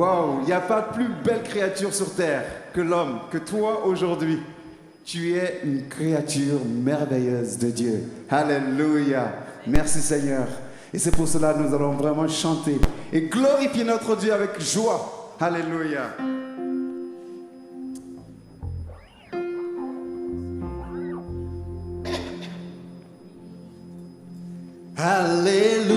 Waouh, il n'y a pas plus belle créature sur terre que l'homme, que toi aujourd'hui. Tu es une créature merveilleuse de Dieu. Alléluia. Merci Seigneur. Et c'est pour cela que nous allons vraiment chanter et glorifier notre Dieu avec joie. Alléluia. Alléluia.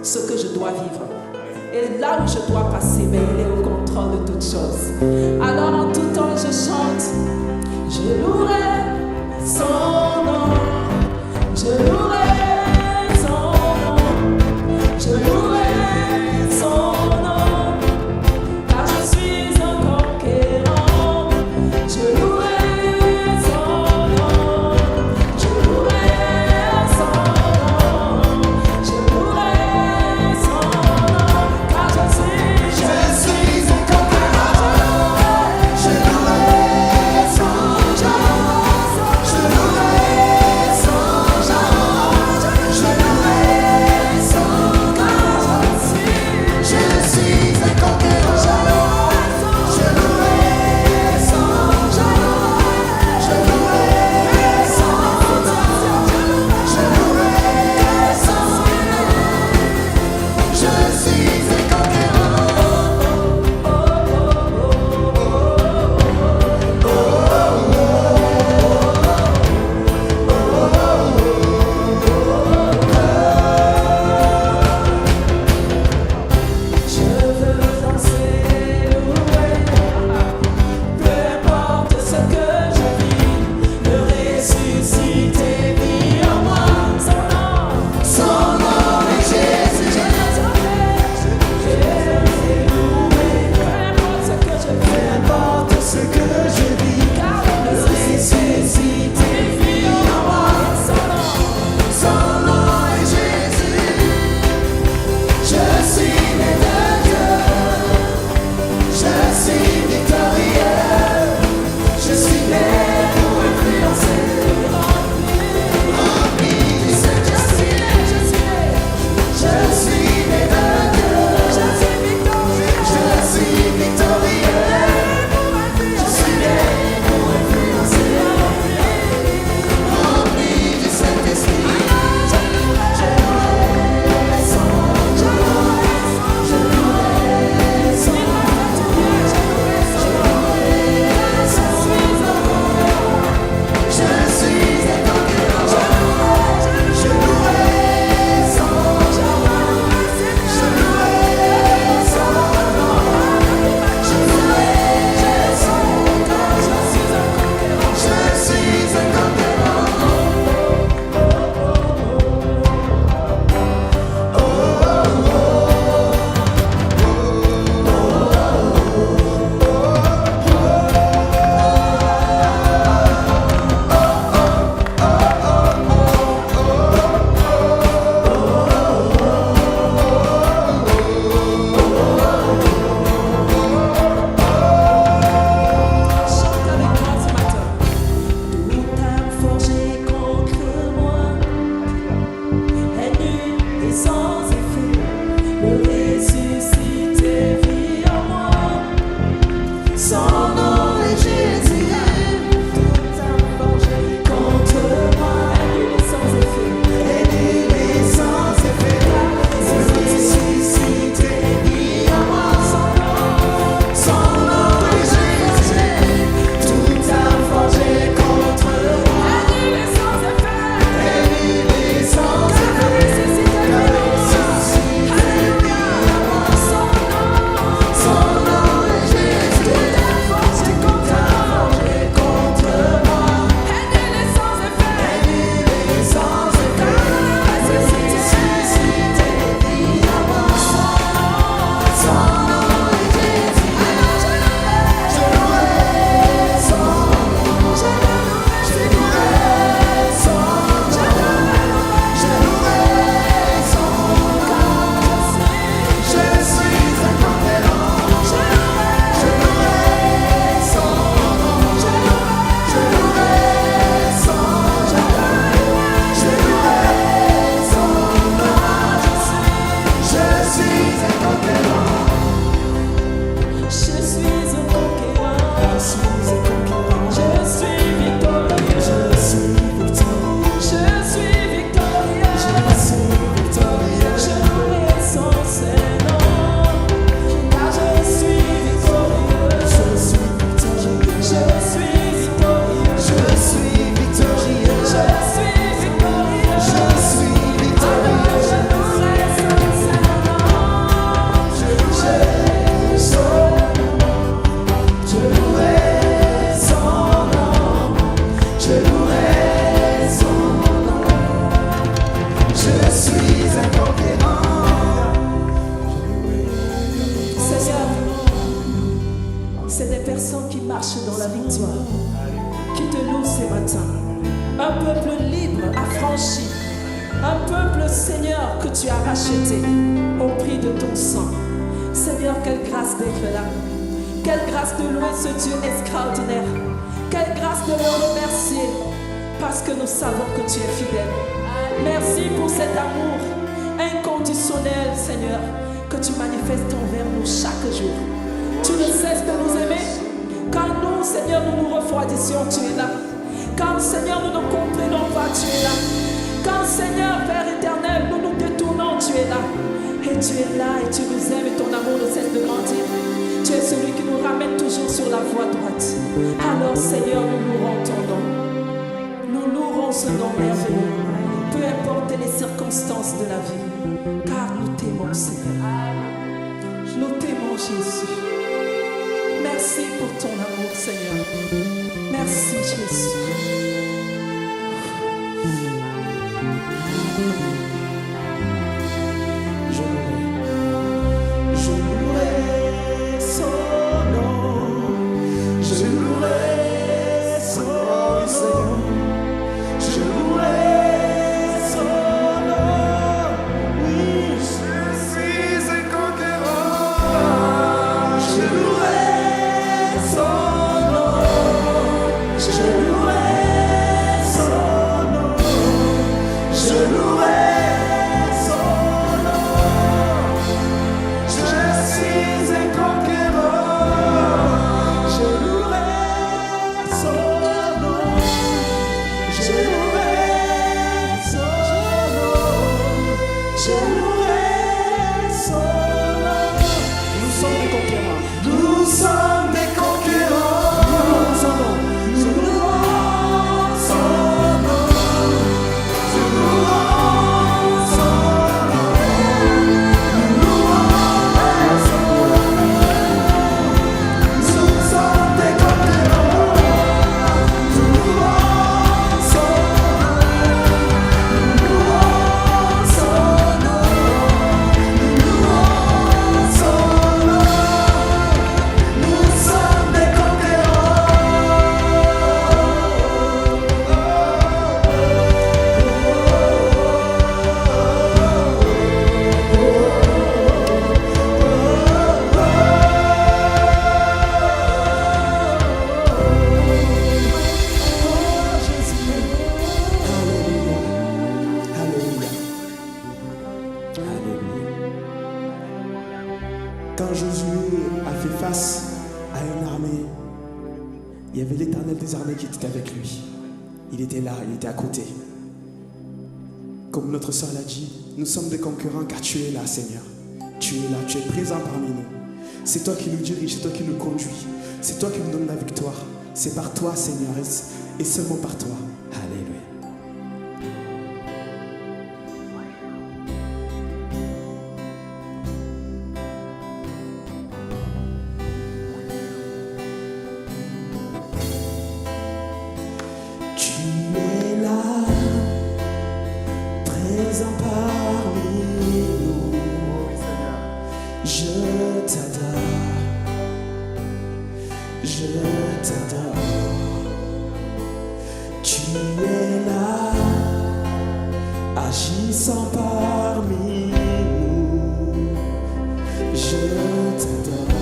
Ce que je dois vivre et là où je dois passer, mais il est au contrôle de toutes choses. Alors en tout temps je chante, je louerai son nom, je louerai son nom, je louerai son nom, car je suis un conquérant. Je louerai son nom, je louerai son nom, je louerai. Je louerai son que tu es là et tu nous aimes et ton amour ne cesse de grandir. Tu es celui qui nous ramène toujours sur la voie droite. Alors Seigneur, nous louerons ton nom. Nous louerons ce nom merveilleux, peu importe les circonstances de la vie, car nous t'aimons Seigneur. Nous t'aimons Jésus. Merci pour ton amour Seigneur. Merci Jésus. Je louerai son nom. Je louerai son nom. Je louerai son nom. Oui, je suis un conquérant. Je louerai son nom. Je louerai son nom. Je louerai son nom. Je suis un conquérant. Je louerai son nom. Je louerai son nom. Je louerai son nom. Nous sommes des conquérants. Nous sommes des conquérants. Nous louons son nom. Nous louons son nom. Nous louons son nom. Nous sommes des conquérants. Nous louons son nom. Nous louons son nom. Nous louons son nom. Nous sommes des conquérants. Quand Josué a fait face à une armée, il y avait l'Éternel des armées qui était avec lui. Il était là, il était à côté. Comme notre sœur l'a dit, nous sommes des concurrents car tu es là, Seigneur. Tu es là, tu es présent parmi nous. C'est toi qui nous dirige, c'est toi qui nous conduis. C'est toi qui nous donne la victoire. C'est par toi, Seigneur, et seulement par toi. Alléluia. Tu es là, présent parmi nous. Je t'adore, je t'adore. Tu es là, agissant parmi nous. Je t'adore,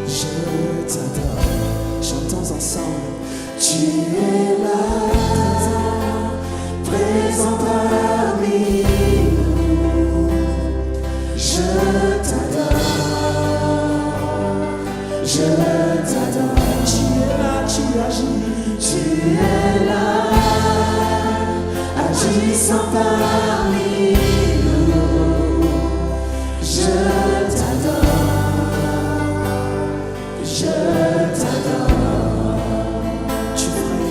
je t'adore. Chantons ensemble. Tu es là, présent parmi nous. Je t'adore, je t'adore. Tu es là, tu agis. Tu es là, agissant parmi nous. Je t'adore, je t'adore. Tu feras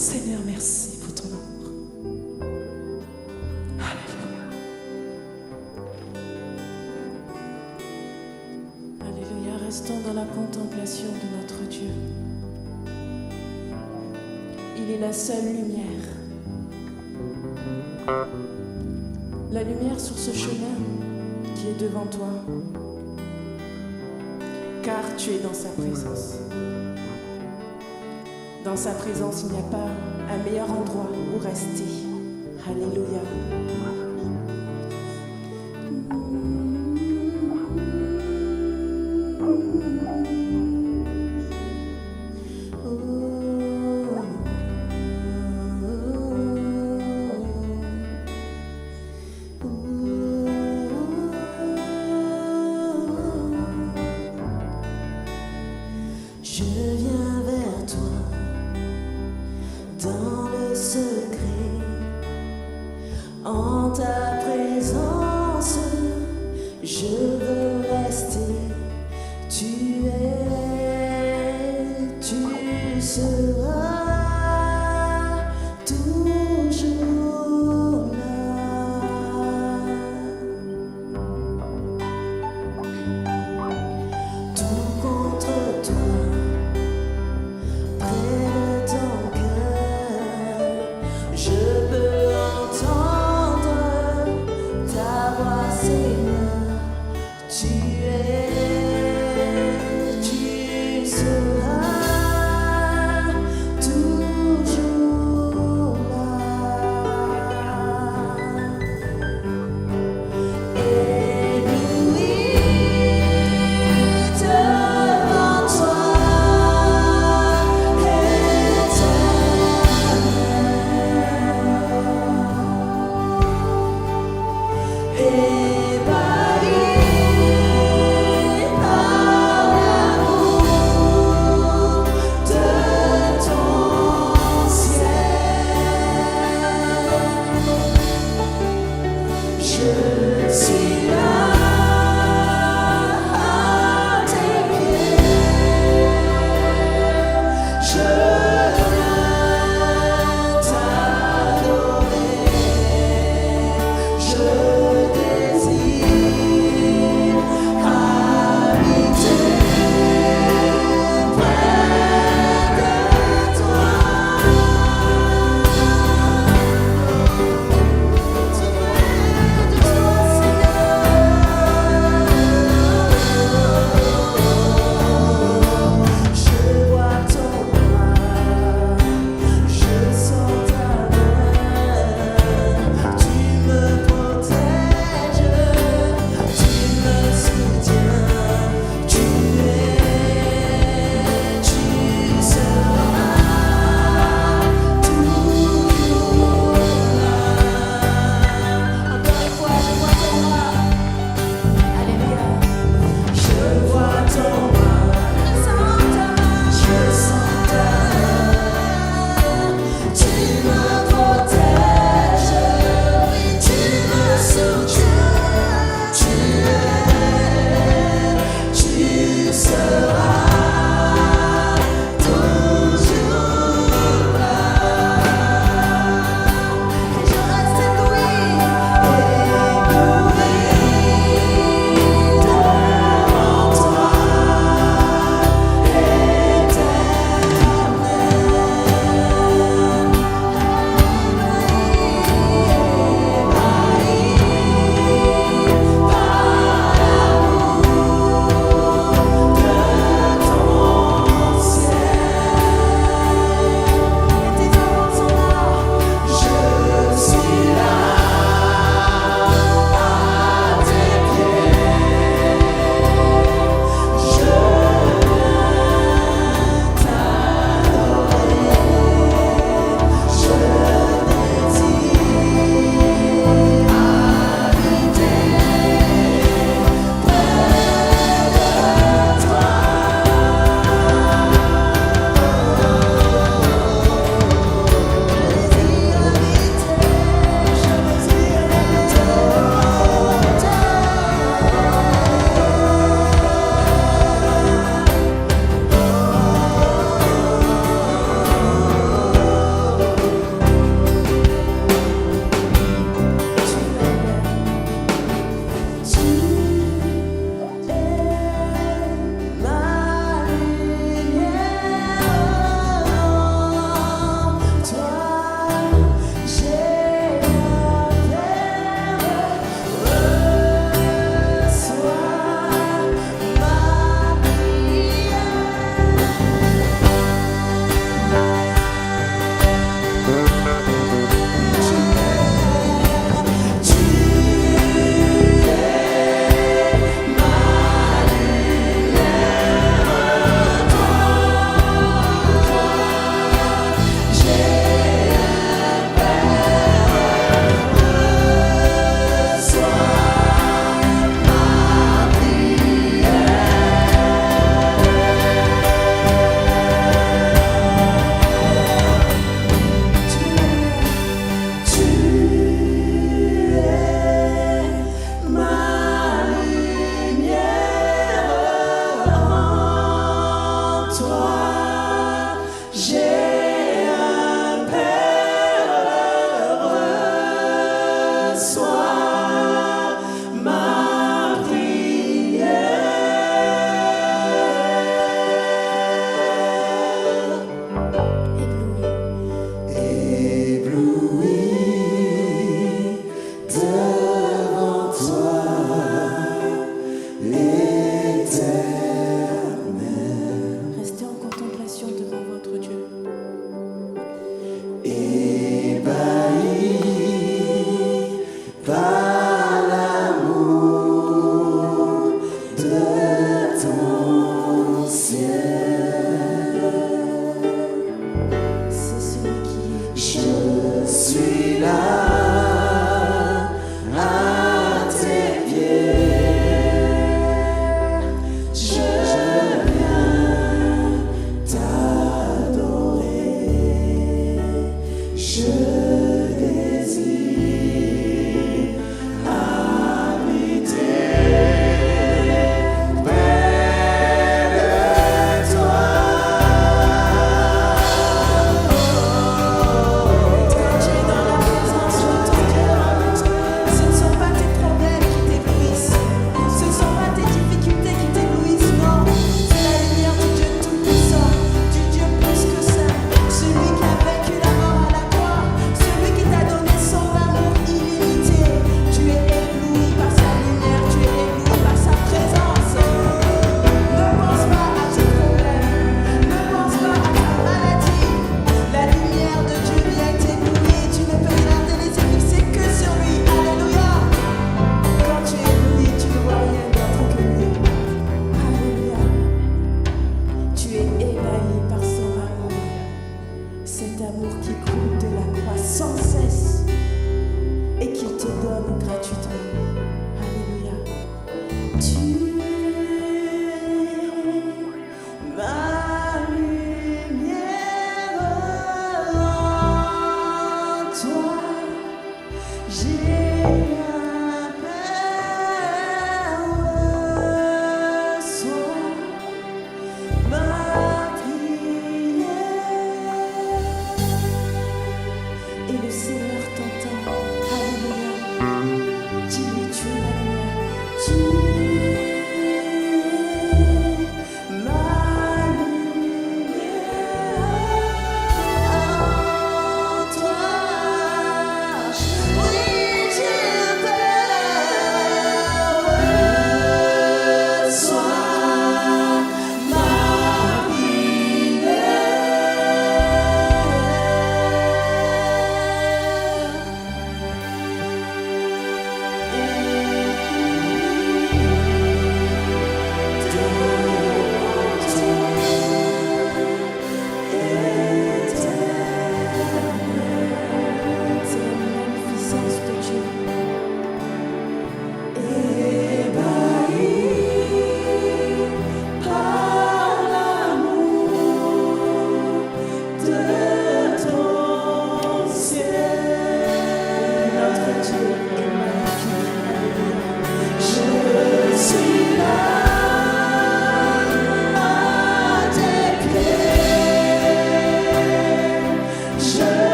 Seigneur, merci pour ton amour. Alléluia. Alléluia, restons dans la contemplation de notre Dieu. Il est la seule lumière. La lumière sur ce chemin qui est devant toi. Car tu es dans sa présence. Dans sa présence, il n'y a pas un meilleur endroit où rester. Alléluia. Je viens vers toi dans le secret, en ta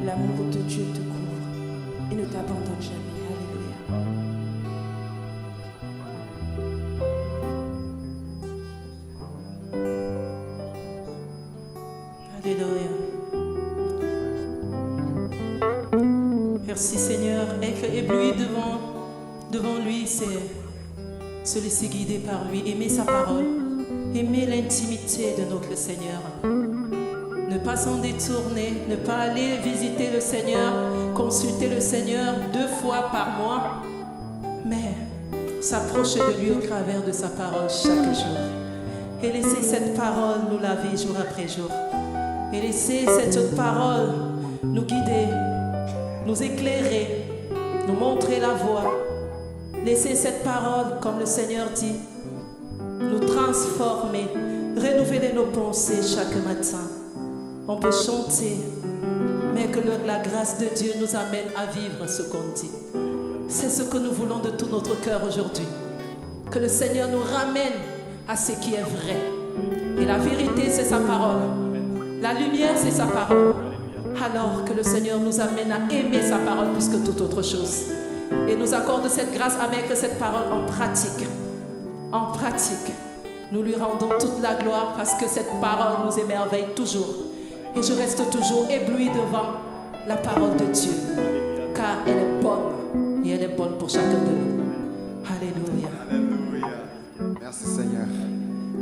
L'amour de Dieu te couvre et ne t'abandonne jamais. Alléluia. Alléluia. Merci Seigneur. Être ébloui devant lui, c'est se laisser guider par lui, aimer sa parole, aimer l'intimité de notre Seigneur. Ne pas s'en détourner, ne pas aller visiter le Seigneur, consulter le Seigneur 2 fois par mois, mais s'approcher de lui au travers de sa parole chaque jour. Et laisser cette parole nous laver jour après jour. Et laisser cette parole nous guider, nous éclairer, nous montrer la voie. Laissez cette parole, comme le Seigneur dit, nous transformer, renouveler nos pensées chaque matin. On peut chanter, mais que la grâce de Dieu nous amène à vivre ce qu'on dit. C'est ce que nous voulons de tout notre cœur aujourd'hui. Que le Seigneur nous ramène à ce qui est vrai. Et la vérité, c'est sa parole. La lumière, c'est sa parole. Alors que le Seigneur nous amène à aimer sa parole plus que toute autre chose. Et nous accorde cette grâce à mettre cette parole en pratique. En pratique. Nous lui rendons toute la gloire parce que cette parole nous émerveille toujours. Et je reste toujours ébloui devant la parole de Dieu. Car elle est bonne. Et elle est bonne pour chacun de nous. Alléluia. Alléluia. Merci Seigneur.